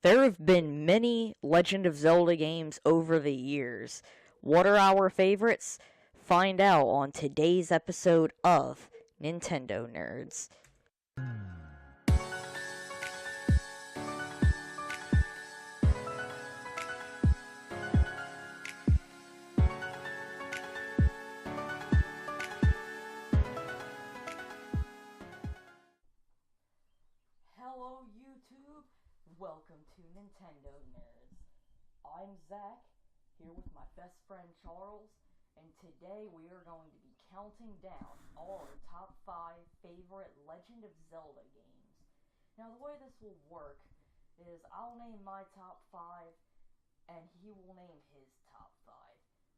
There have been many Legend of Zelda games over the years. What are our favorites? Find out on today's episode of Nintendo Nerds. Hello, YouTube. Welcome to Nintendo Nerds. I'm Zach, here with my best friend Charles, and today we are going to be counting down our top 5 favorite Legend of Zelda games. Now, the way this will work is I'll name my top 5, and he will name his top 5.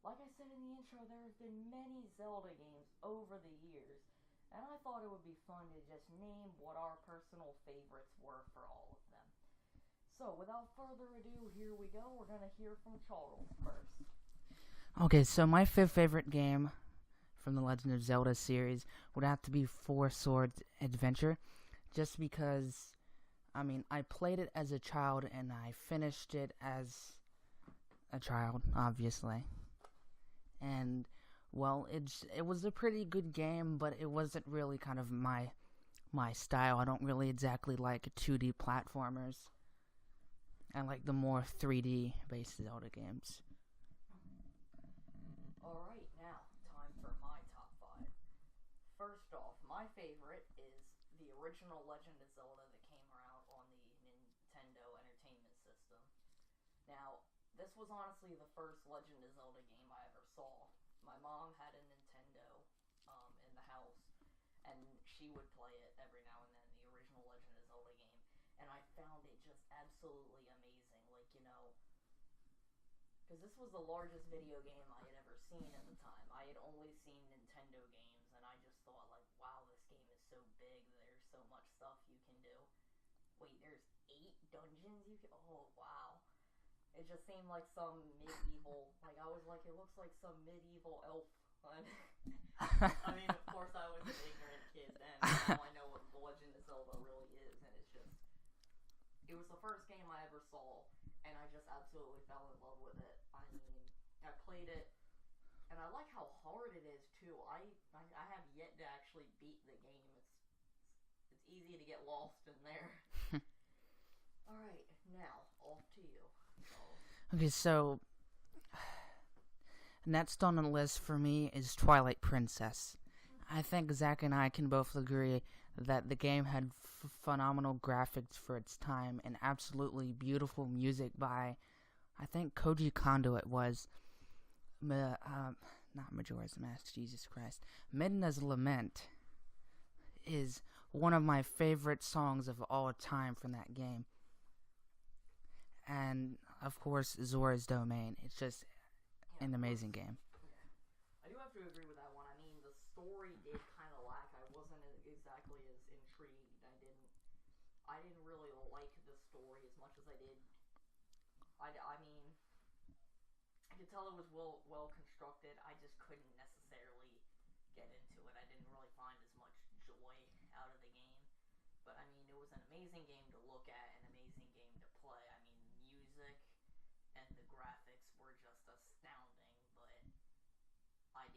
Like I said in the intro, there have been many Zelda games over the years, and I thought it would be fun to just name what our personal favorites were for all of them. So, without further ado, here we go. We're going to hear from Charles first. Okay, so my fifth favorite game from the Legend of Zelda series would have to be Four Swords Adventure, just because, I played it as a child and I finished it as a child, obviously. And, well, it was a pretty good game, but it wasn't really kind of my style. I don't really exactly like 2D platformers. I like the more 3D based Zelda games. Alright, now, time for my top 5. First off, my favorite is the original Legend of Zelda that came out on the Nintendo Entertainment System. Now, this was honestly the first Legend of Zelda game I ever saw. My mom had a Nintendo in the house, and she would play it every now and then, the original Legend of Zelda game. And I found it just absolutely amazing. Because this was the largest video game I had ever seen at the time. I had only seen Nintendo games, and I just thought, wow, this game is so big. There's so much stuff you can do. Wait, there's 8 dungeons you can. Oh, wow. It just seemed like some medieval. I was like, it looks like some medieval elf. Of course, I was an ignorant kid then. Now I know what The Legend of Zelda really is, and it's just. It was the first game I ever saw, and I just absolutely fell in love with it. I played it, and I like how hard it is too. I have yet to actually beat the game. It's easy to get lost in there. All right, now off to you. Okay, so next on the list for me is Twilight Princess. I think Zach and I can both agree that the game had phenomenal graphics for its time and absolutely beautiful music by, I think Koji Kondo it was. Not Majora's Mask, Jesus Christ. Midna's Lament is one of my favorite songs of all time from that game. And, of course, Zora's Domain. It's just an amazing game. I do have to agree with that one. The story did kind of lack. I wasn't exactly as intrigued. I didn't really like the story as much as I did. I could tell it was well constructed. I just couldn't necessarily get into it. I didn't really find as much joy out of the game. But it was an amazing game to look at, an amazing game to play. The music and the graphics were just astounding, but I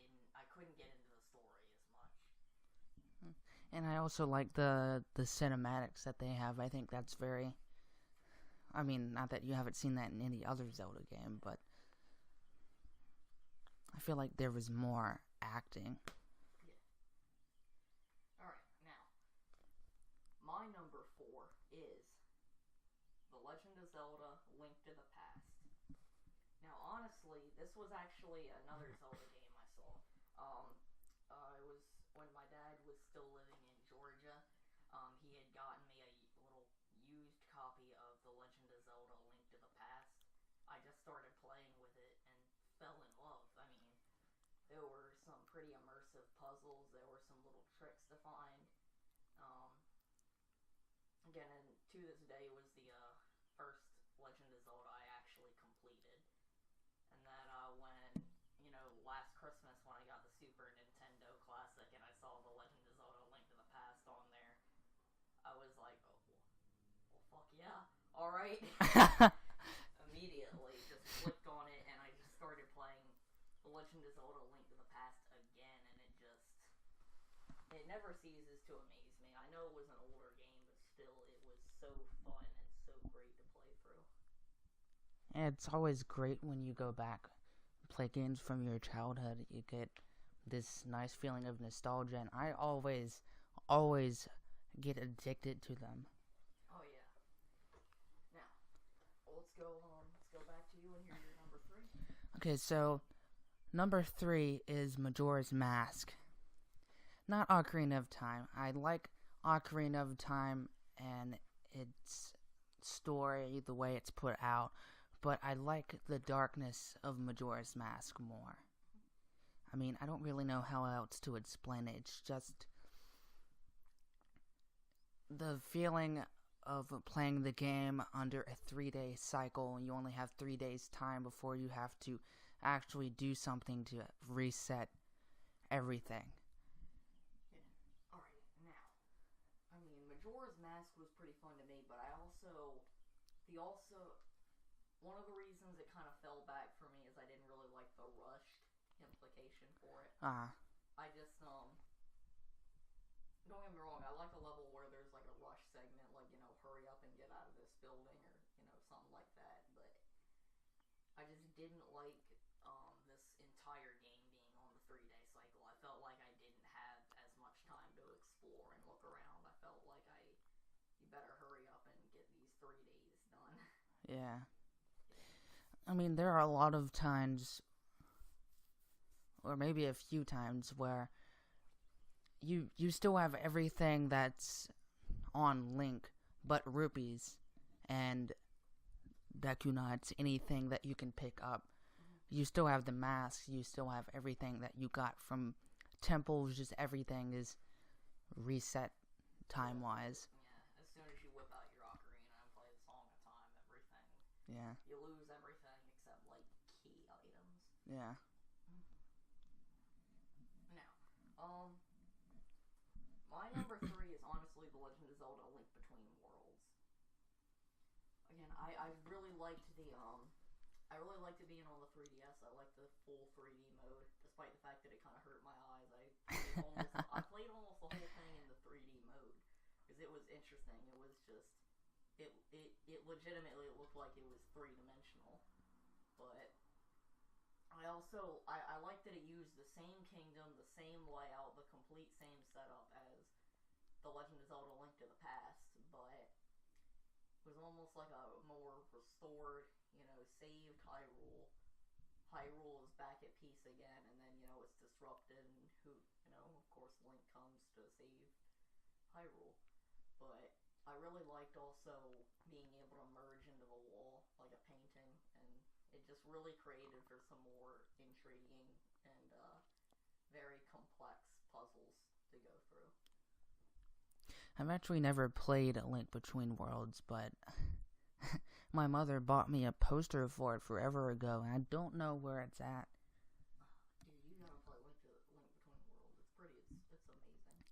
couldn't get into the story as much. And I also like the cinematics that they have. I think that's very. Not that you haven't seen that in any other Zelda game, but I feel like there was more acting. Yeah. Alright, now, my number 4 is The Legend of Zelda: Link to the Past. Now, honestly, this was actually another Zelda game I saw. It was when my dad was still living in Georgia. He had gotten me a little used copy of The Legend of Zelda: Link to the Past. I just started playing with it and fell in love. There were some pretty immersive puzzles. There were some little tricks to find. Again, and to this day was the first Legend of Zelda I actually completed. And then last Christmas when I got the Super Nintendo Classic and I saw The Legend of Zelda: Link to the Past on there, I was like, oh, well fuck yeah, Alright? Immediately just flipped on it and I just started playing The Legend of Zelda Link to the Past again, and it never ceases to amaze me. I know it was an older game, but still it was so fun and so great to play through. And it's always great when you go back, play games from your childhood. You get this nice feeling of nostalgia, and I always get addicted to them. Oh yeah. Now, let's go back to you and hear your number 3. Okay, so number 3 is Majora's Mask. Not Ocarina of Time. I like Ocarina of Time and its story, the way it's put out, but I like the darkness of Majora's Mask more. I mean, I don't really know how else to explain it. It's just the feeling of playing the game under a 3-day cycle, and you only have 3 days time before you have to actually do something to reset everything. Yeah. Alright, now, I mean, Majora's Mask was pretty fun to me, but one of the reasons it kind of fell back for me is I didn't really like the rushed implication for it. I just, don't get me wrong, I like a level where there's like a rush segment, like, hurry up and get out of this building, or, something like that, but I just didn't like, this entire game being on the 3-day cycle. I felt like I didn't have as much time to explore and look around. I felt like you better hurry up and get these 3 days done. Yeah. I mean, there are a lot of times, or maybe a few times, where you still have everything that's on Link but rupees and Deku-Nuts, anything that you can pick up. You still have the masks, you still have everything that you got from temples, just everything is reset time-wise. Yeah, as soon as you whip out your ocarina and play the Song of Time, everything. Yeah. You lose everything except, like, key items. Yeah. Now, my number 3 is honestly The Legend of Zelda Link Between Worlds. Again, I really liked being on the 3DS. I liked the full 3D mode, despite the fact that it kind of hurt my eyes. I played almost the whole thing in the 3D mode because it was interesting. It was just it legitimately looked like it was 3-dimensional. But I like that it used the same kingdom, the same layout, the complete same setup as The Legend of Zelda Link to the Past, but it was almost like a more restored, saved Hyrule. Hyrule is back at peace again, and then, it's disrupted, and of course Link comes to save Hyrule. But I really liked also being able to merge into the wall like a painting, and it just really created for some more intriguing and very complex puzzles to go through. I've actually never played A Link Between Worlds, but my mother bought me a poster for it forever ago, and I don't know where it's at. Dude, you gotta play Link Between Worlds. It's amazing.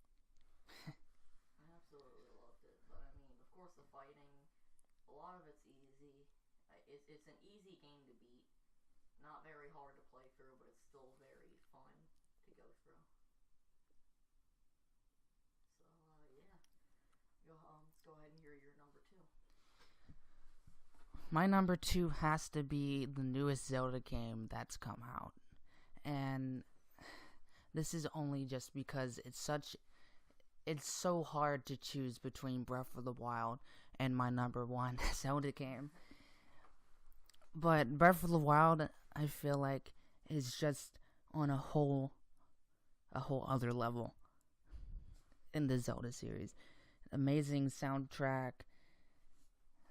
I absolutely loved it. But I mean, of course, the fighting, a lot of it's easy. It's an easy game to beat. Not very hard to play through, but it's still very fun to go through. So, yeah. Let's go ahead and hear your number 2. My number 2 has to be the newest Zelda game that's come out. And this is only just because it's so hard to choose between Breath of the Wild and my number 1 Zelda game. But Breath of the Wild, I feel like, is just on a whole other level in the Zelda series. Amazing soundtrack.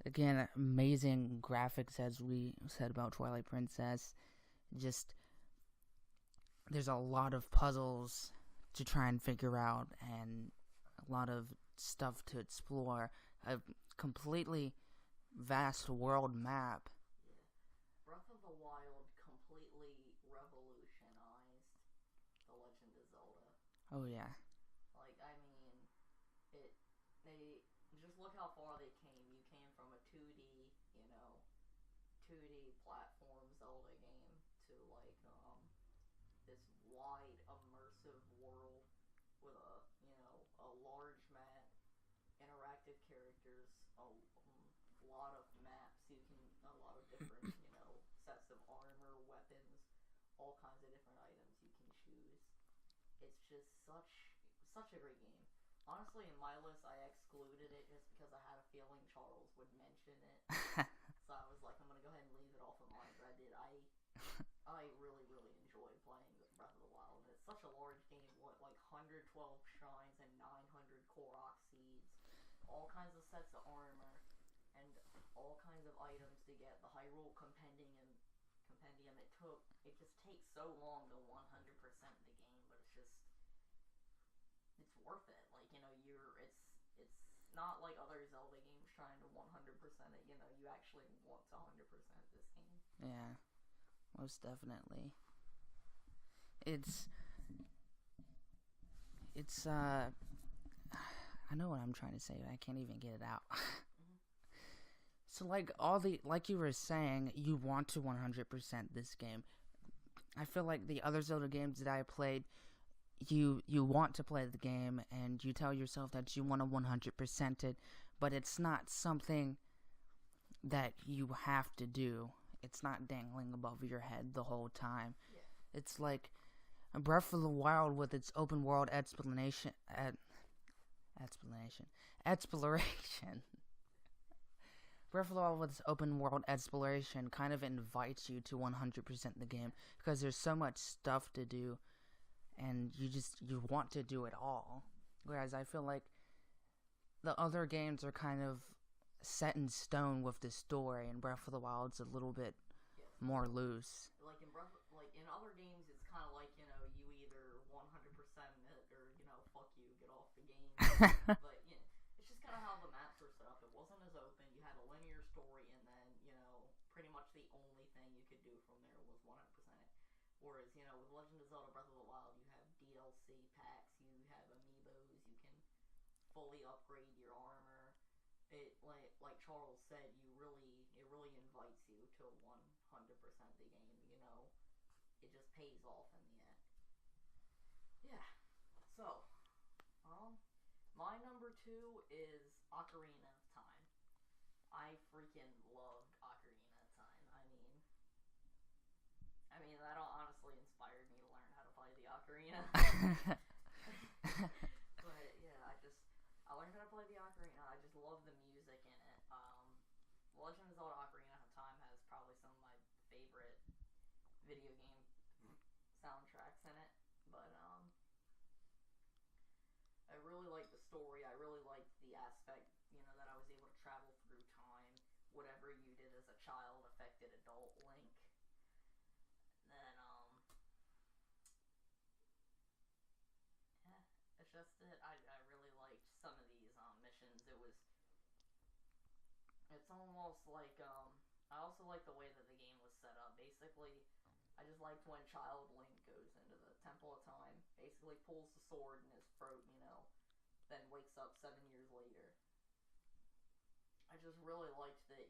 Again, amazing graphics, as we said about Twilight Princess. Just, there's a lot of puzzles to try and figure out, and a lot of stuff to explore. A completely vast world map. Yeah. Breath of the Wild completely revolutionized The Legend of Zelda. Oh, yeah. Like, I mean, they just look how far they came. You came from a 2D 2D platform Zelda game to like this wide immersive world with a large map, interactive characters, a lot of maps. You can a lot of different sets of armor, weapons, all kinds of different items you can choose. It's just such a great game. Honestly, in my list, I excluded it just because I had a feeling Charles would mention it. So I was like, I'm gonna go ahead and leave it off of mine. But I did. I really enjoyed playing Breath of the Wild. And it's such a large game. What, like 112 shrines and 900 Korok seeds, all kinds of sets of armor, and all kinds of items to get. The Hyrule Compendium. It just takes so long to 100% the game, but it's worth it. Like it's not like other Zelda games trying to 100% it. You actually want to 100% this game. Yeah, most definitely. It's I know what I'm trying to say, but I can't even get it out. So like you were saying, you want to 100% this game. I feel like the other Zelda games that I played, you want to play the game and you tell yourself that you want to 100% it, but it's not something that you have to do. It's not dangling above your head the whole time. Yeah. It's like Breath of the Wild with its open world exploration. Breath of the Wild with its open world exploration kind of invites you to 100% the game because there's so much stuff to do, and you want to do it all. Whereas I feel like the other games are kind of set in stone with the story, and Breath of the Wild's a little bit more loose. Like in other games, it's kind of like you either 100% it or fuck you, get off the game. But it's just kind of how the maps were set up. It wasn't as open. You had a linear story, and then pretty much the only thing you could do from there was 100% it. Whereas with Legend of Zelda Breath of the Wild, you have DLC packs, you have amiibos, you can fully upgrade your armor. It like Charles said, it really invites you to 100% the game. It just pays off in the end. Yeah. So, my number 2 is Ocarina of Time. I freaking loved Ocarina of Time. I mean that honestly inspired me to learn how to play the ocarina. But yeah, I learned how to play the ocarina. I just love the music in it. Legend of Zelda Ocarina of Time has probably some of my favorite video game soundtracks in it. But I really like the story. I really liked the aspect, that I was able to travel through time. Whatever you did as a child affected adult Link. Then it's just that I really liked some of these missions. It's almost like I also like the way that the game was set up. Basically, I just liked when Child Link goes into the Temple of Time, basically pulls the sword in his throat, then wakes up 7 years later. I just really liked that,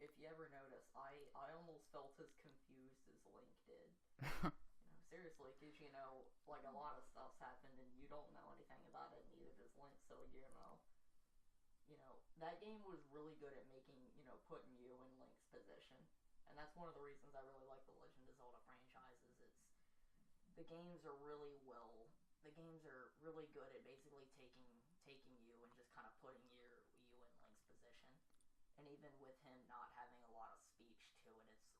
if you ever notice, I almost felt as confused as Link did. Seriously, because, like a lot of stuff's happened and you don't know anything about it, neither does Link, so, that game was really good at making, putting you in Link's position. And that's one of the reasons I really like the Legend of Zelda franchises. The games are really good at basically taking you and just kind of putting you in Link's position. And even with him not having a lot of speech to it, it's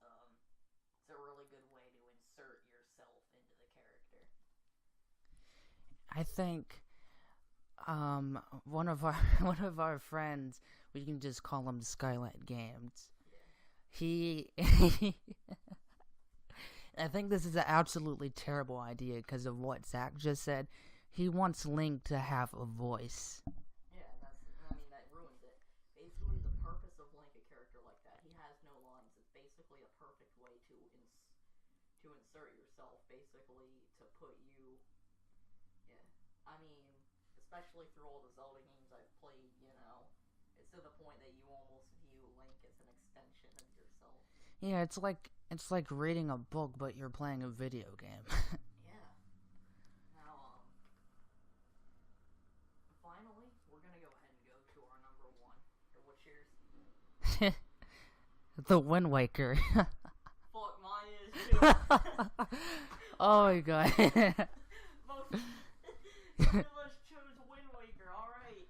a really good way to insert yourself into the character. I think one of our friends, we can just call him Skylight Games. Yeah. I think this is an absolutely terrible idea because of what Zach just said. He wants Link to have a voice. Yeah, that ruins it. Basically, the purpose of Link, a character like that, he has no lines. It's basically a perfect way to insert yourself, basically to put you. Yeah, especially through all the Zelda games I've played, it's to the point that you almost view Link as an extension of yourself. Yeah, it's like reading a book, but you're playing a video game. Yeah. Now, finally, we're gonna go ahead and go to our number one. What's yours? The Wind Waker. Fuck, mine is too. Oh my god. Both of us chose Wind Waker. All right.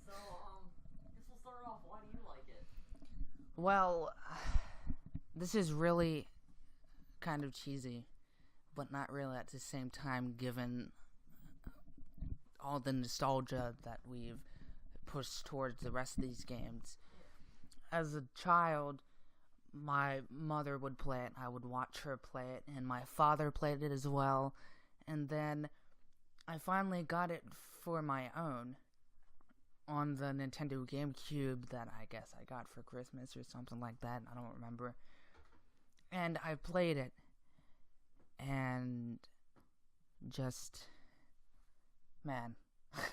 So, guess we'll start off. Why do you like it? Well, this is really kind of cheesy, but not really at the same time, given all the nostalgia that we've pushed towards the rest of these games. As a child, my mother would play it, I would watch her play it, and my father played it as well. And then I finally got it for my own on the Nintendo GameCube that I guess I got for Christmas or something like that. I don't remember. And I played it, and just, man, That's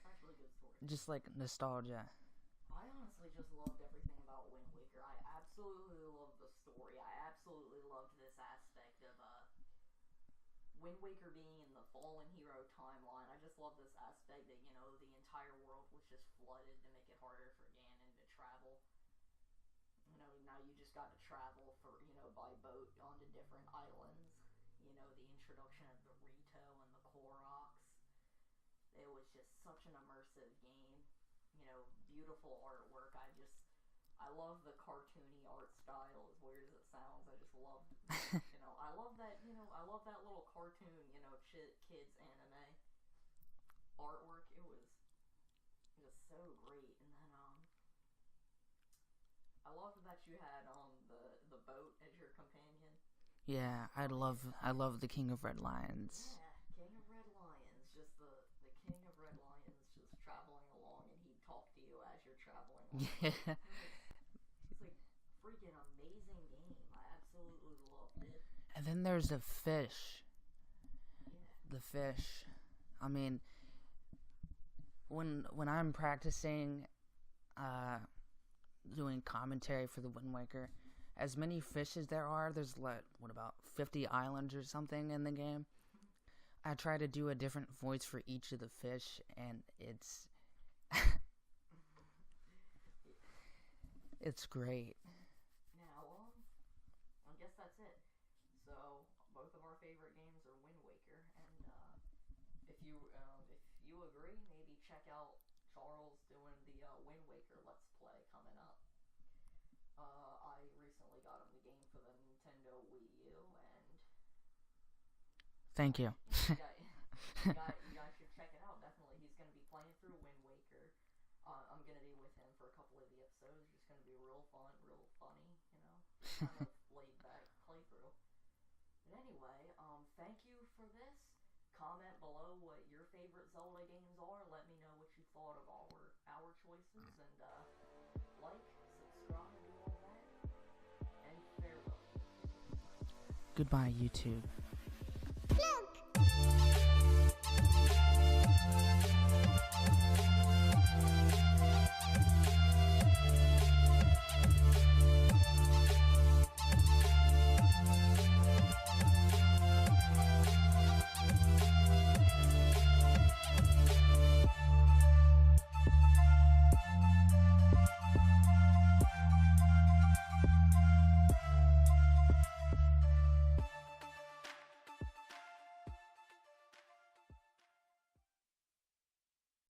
actually a good story. just like nostalgia. I honestly just loved everything about Wind Waker. I absolutely loved the story. I absolutely loved this aspect of Wind Waker being in the Fallen Hero timeline. I just love this aspect that, the entire world was just flooded to make it harder for Ganon to travel. Now you just got to travel by boat onto different islands. The introduction of the Rito and the Koroks. It was just such an immersive game. Beautiful artwork. I love the cartoony art style, as weird as it sounds. I just love, I love that, I love that little cartoon, kids anime artwork. It was just so great. And then, I love that you had, the boat as your companion. Yeah, I love the King of Red Lions. Yeah, King of Red Lions, just the King of Red Lions just traveling along, and he'd talk to you as you're traveling along. Yeah. It's like freaking amazing game. I absolutely loved it. And then there's the fish. Yeah. The fish. I mean, when I'm practicing doing commentary for the Wind Waker, as many fish as there are, there's about 50 islands or something in the game. I try to do a different voice for each of the fish, and it's it's great. Now, I guess that's it. So, both of our favorite games are Wind Waker, and if you agree, maybe check out Charles doing the Wind Waker Let's Play coming up. I recently got him the game for the Nintendo Wii U, and Thank you. you guys should check it out. Definitely, he's going to be playing through Wind Waker. I'm going to be with him for a couple of the episodes. It's going to be real fun, real funny, kind of laid back playthrough. But anyway, thank you for this. Comment below what your favorite Zelda games are. Let me know what you thought of our choices, and like, subscribe, do all that, and farewell. Goodbye, YouTube.